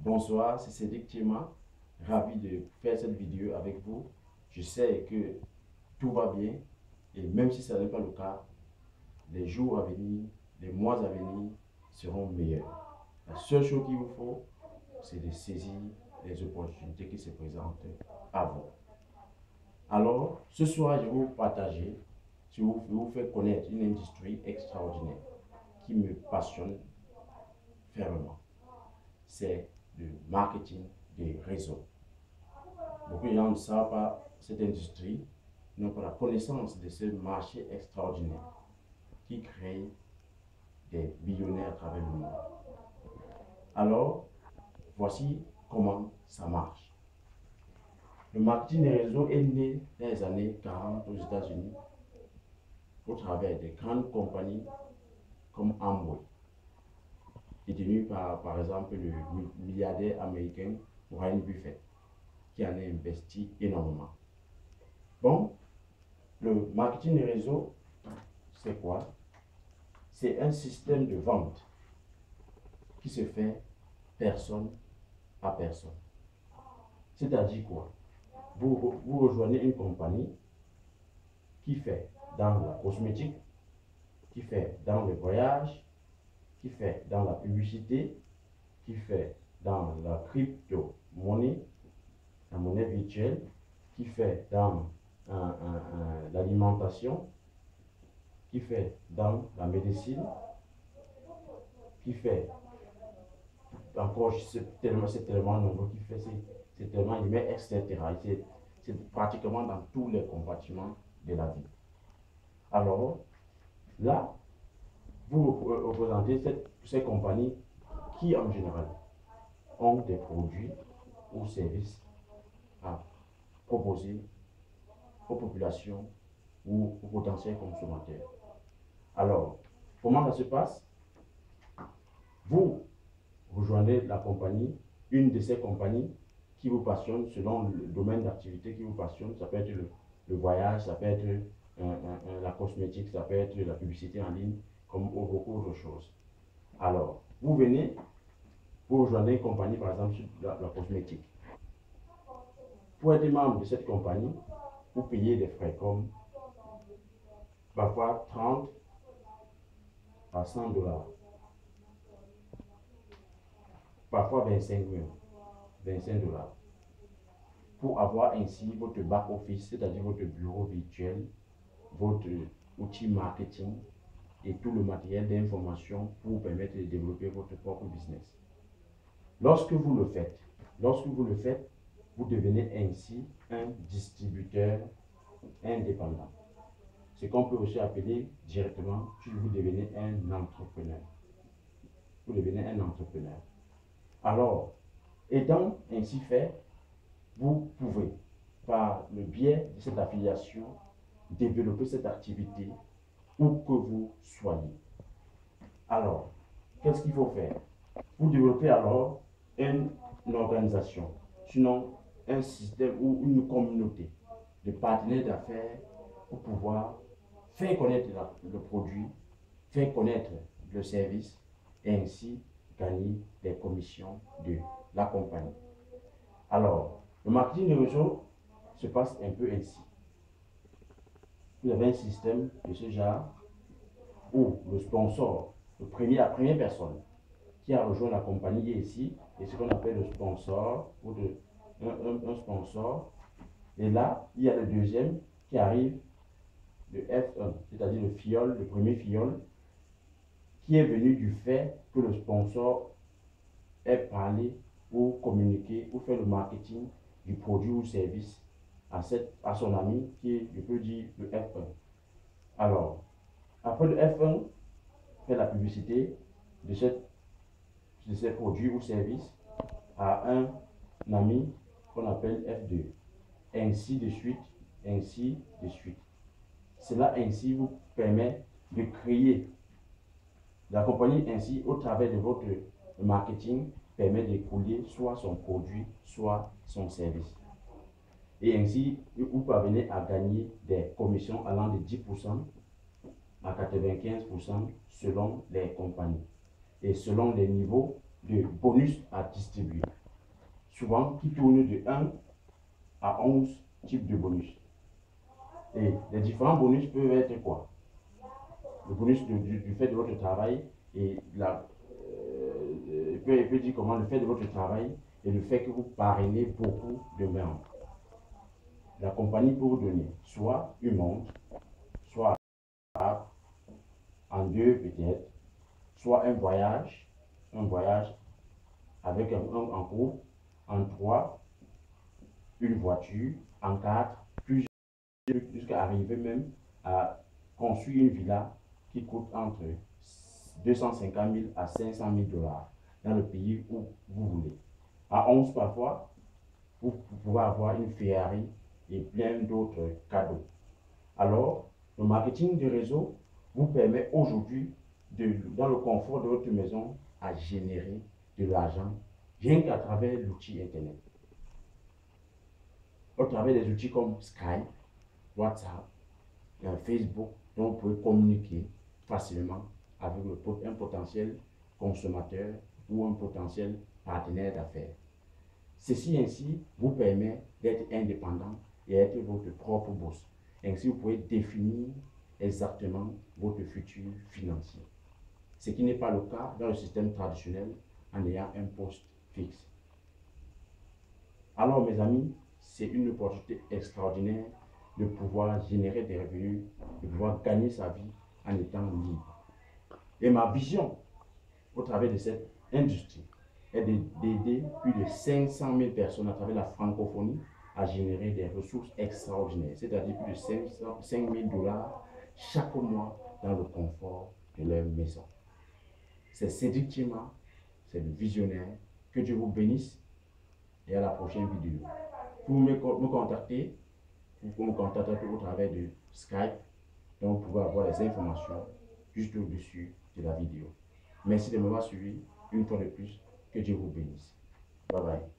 Bonsoir, c'est Cédric Thierma, ravi de faire cette vidéo avec vous. Je sais que tout va bien et même si ce n'est pas le cas, les jours à venir, les mois à venir seront meilleurs. La seule chose qu'il vous faut, c'est de saisir les opportunités qui se présentent à vous. Alors, ce soir, je vais vous partager, je vais vous faire connaître une industrie extraordinaire qui me passionne fermement. C'est le marketing des réseaux. Beaucoup de gens ne savent pas cette industrie, n'ont pas la connaissance de ce marché extraordinaire qui crée des millionnaires à travers le monde. Alors, voici comment ça marche. Le marketing des réseaux est né dans les années 40 aux États-Unis au travers de grandes compagnies comme Amway, détenues par exemple le milliardaire américain Warren Buffett, qui en a investi énormément. Bon, le marketing des réseaux, c'est quoi? C'est un système de vente qui se fait personne à personne. C'est-à-dire quoi? Vous rejoignez une compagnie qui fait dans la cosmétique, qui fait dans le voyage, qui fait dans la publicité, qui fait dans la crypto-monnaie, la monnaie virtuelle, qui fait dans l'alimentation, qui fait dans la médecine, qui fait encore, c'est tellement nombreux, qui fait, c'est tellement, etc. C'est pratiquement dans tous les compartiments de la vie. Alors, là, vous représentez ces compagnies qui, en général, ont des produits ou services à proposer aux populations ou aux potentiels consommateurs. Alors, comment ça se passe? Vous rejoignez la compagnie, une de ces compagnies qui vous passionne selon le domaine d'activité qui vous passionne. Ça peut être le voyage, ça peut être la cosmétique, ça peut être la publicité en ligne, comme beaucoup d'autres choses. Alors, vous venez, vous rejoignez une compagnie, par exemple, sur la cosmétique. Pour être membre de cette compagnie, vous payez des frais comme parfois 30 à 100 dollars, parfois 25 dollars, pour avoir ainsi votre back-office, c'est-à-dire votre bureau virtuel, votre outil marketing et tout le matériel d'information pour vous permettre de développer votre propre business. Lorsque vous le faites, vous devenez ainsi un distributeur indépendant. Ce qu'on peut aussi appeler directement, vous devenez un entrepreneur. Vous devenez un entrepreneur. Alors, étant ainsi fait, vous pouvez, par le biais de cette affiliation, développer cette activité où que vous soyez. Alors, qu'est-ce qu'il faut faire? Vous développez alors une organisation, sinon un système ou une communauté de partenaires d'affaires pour pouvoir faire connaître le produit, faire connaître le service et ainsi gagner des commissions de la compagnie. Alors, le marketing de réseau se passe un peu ainsi. Vous avez un système de ce genre où le sponsor, la première personne qui a rejoint la compagnie est ici, et ce qu'on appelle le sponsor, ou un sponsor. Et là, il y a le deuxième qui arrive, le F1, c'est-à-dire le fiole, le premier fiole, qui est venu du fait que le sponsor ait parlé ou communiqué ou fait le marketing du produit ou service à son ami qui est, je peux dire, le F1. Alors, après le F1, fait la publicité de ces produits ou services à un ami qu'on appelle F2. Ainsi de suite, ainsi de suite. Cela ainsi vous permet de créer la compagnie ainsi au travers de votre marketing permet d'écouler soit son produit, soit son service. Et ainsi, vous parvenez à gagner des commissions allant de 10% à 95% selon les compagnies et selon les niveaux de bonus à distribuer, souvent qui tournent de 1 à 11 types de bonus. Et les différents bonus peuvent être quoi? Le bonus du fait de votre travail et peut dire comment le fait de votre travail et le fait que vous parrainez beaucoup de membres. La compagnie peut vous donner soit une montre, soit en deux peut-être, soit un voyage avec en groupe, en 3, une voiture, en 4, plusieurs, jusqu'à arriver même à construire une villa qui coûte entre 250 000 à 500 000 dollars dans le pays où vous voulez. À 11 parfois, vous pouvez avoir une Ferrari et plein d'autres cadeaux. Alors, le marketing de réseau vous permet aujourd'hui, dans le confort de votre maison, à générer de l'argent rien qu'à travers l'outil Internet. Au travers des outils comme Skype, WhatsApp, Facebook, dont vous pouvez communiquer facilement avec un potentiel consommateur ou un potentiel partenaire d'affaires. Ceci ainsi vous permet d'être indépendant et être votre propre boss. Ainsi, vous pouvez définir exactement votre futur financier. Ce qui n'est pas le cas dans le système traditionnel en ayant un poste fixe. Alors, mes amis, c'est une opportunité extraordinaire de pouvoir générer des revenus, de pouvoir gagner sa vie en étant libre. Et ma vision au travers de cette industrie est d'aider plus de 500 000 personnes à travers la francophonie à générer des ressources extraordinaires, c'est-à-dire plus de 5 000 dollars chaque mois dans le confort de leur maison. C'est Cédric Thiema, c'est le visionnaire. Que Dieu vous bénisse et à la prochaine vidéo. Pour me contacter, vous pouvez me contacter au travers de Skype, donc vous pouvez avoir les informations juste au-dessus de la vidéo. Merci de m'avoir suivi une fois de plus. Que Dieu vous bénisse. Bye bye.